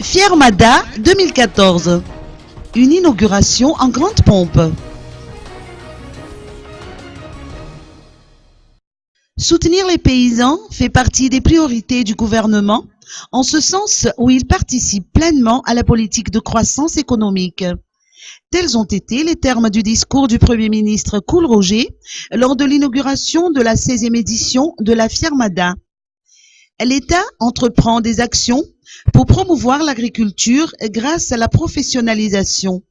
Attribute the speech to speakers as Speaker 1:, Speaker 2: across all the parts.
Speaker 1: Fiermada 2014. Une inauguration en grande pompe. Soutenir les paysans fait partie des priorités du gouvernement, en ce sens où ils participent pleinement à la politique de croissance économique. Tels ont été les termes du discours du Premier ministre Kool-Roger lors de l'inauguration de la 16e édition de la Fiermada. L'État entreprend des actions pour promouvoir l'agriculture grâce à la professionnalisation.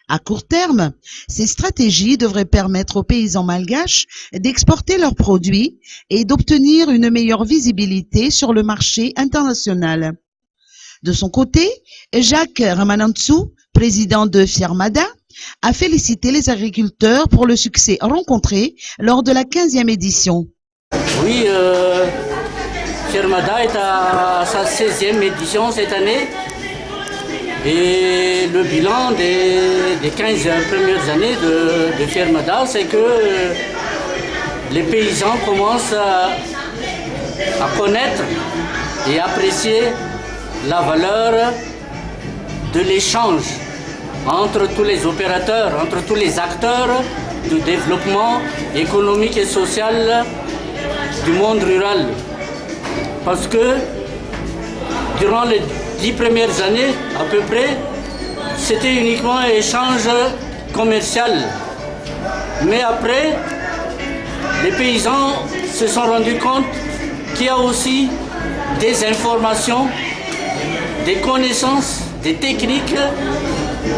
Speaker 1: À court terme, ces stratégies devraient permettre aux paysans malgaches d'exporter leurs produits et d'obtenir une meilleure visibilité sur le marché international. De son côté, Jacques Ramanantsou, président de Fiermada, a félicité les agriculteurs pour le succès rencontré lors de la 15e édition.
Speaker 2: Oui, Fiermada est à sa 16e édition cette année. Et le bilan des 15 premières années de Fiermada, c'est que les paysans commencent à connaître et apprécier la valeur de l'échange entre tous les opérateurs, entre tous les acteurs du développement économique et social du monde rural. Parce que durant les 10 premières années, à peu près, c'était uniquement un échange commercial. Mais après, les paysans se sont rendus compte qu'il y a aussi des informations, des connaissances, des techniques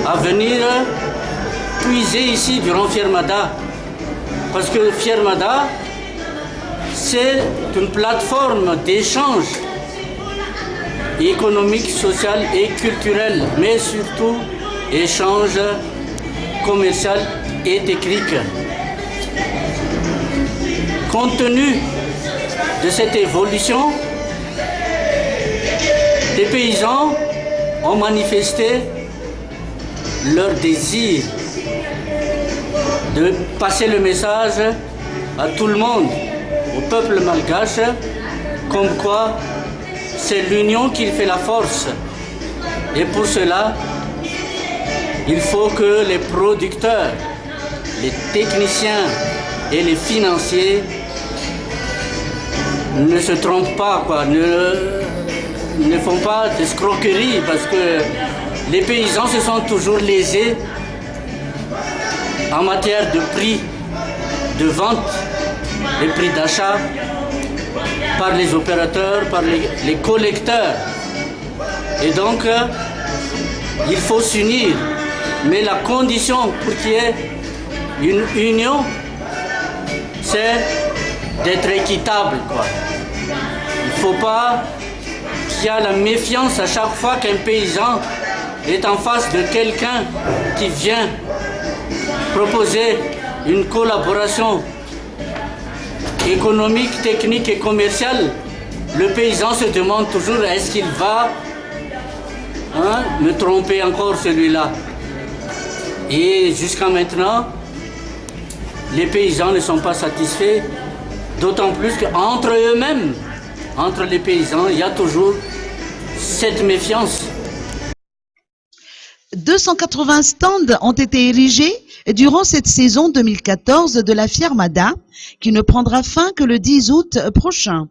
Speaker 2: à venir puiser ici durant Fiermada. Parce que Fiermada, c'est une plateforme d'échange économique, social et culturel, mais surtout échange commercial et technique. Compte tenu de cette évolution, les paysans ont manifesté leur désir de passer le message à tout le monde, au peuple malgache, comme quoi c'est l'union qui fait la force. Et pour cela, il faut que les producteurs, les techniciens et les financiers ne se trompent pas, ne font pas d'escroquerie, parce que les paysans se sont toujours lésés en matière de prix de vente, les prix d'achat, par les opérateurs, par les collecteurs. Et donc, il faut s'unir. Mais la condition pour qu'il y ait une union, c'est d'être équitable, quoi. Il ne faut pas qu'il y ait la méfiance à chaque fois qu'un paysan est en face de quelqu'un qui vient proposer une collaboration économique, technique et commerciale. Le paysan se demande toujours, est-ce qu'il va me tromper encore celui-là? Et jusqu'à maintenant, les paysans ne sont pas satisfaits, d'autant plus qu'entre eux-mêmes, entre les paysans, il y a toujours cette méfiance.
Speaker 1: 280 stands ont été érigés durant cette saison 2014 de la Fiermada, qui ne prendra fin que le 10 août prochain.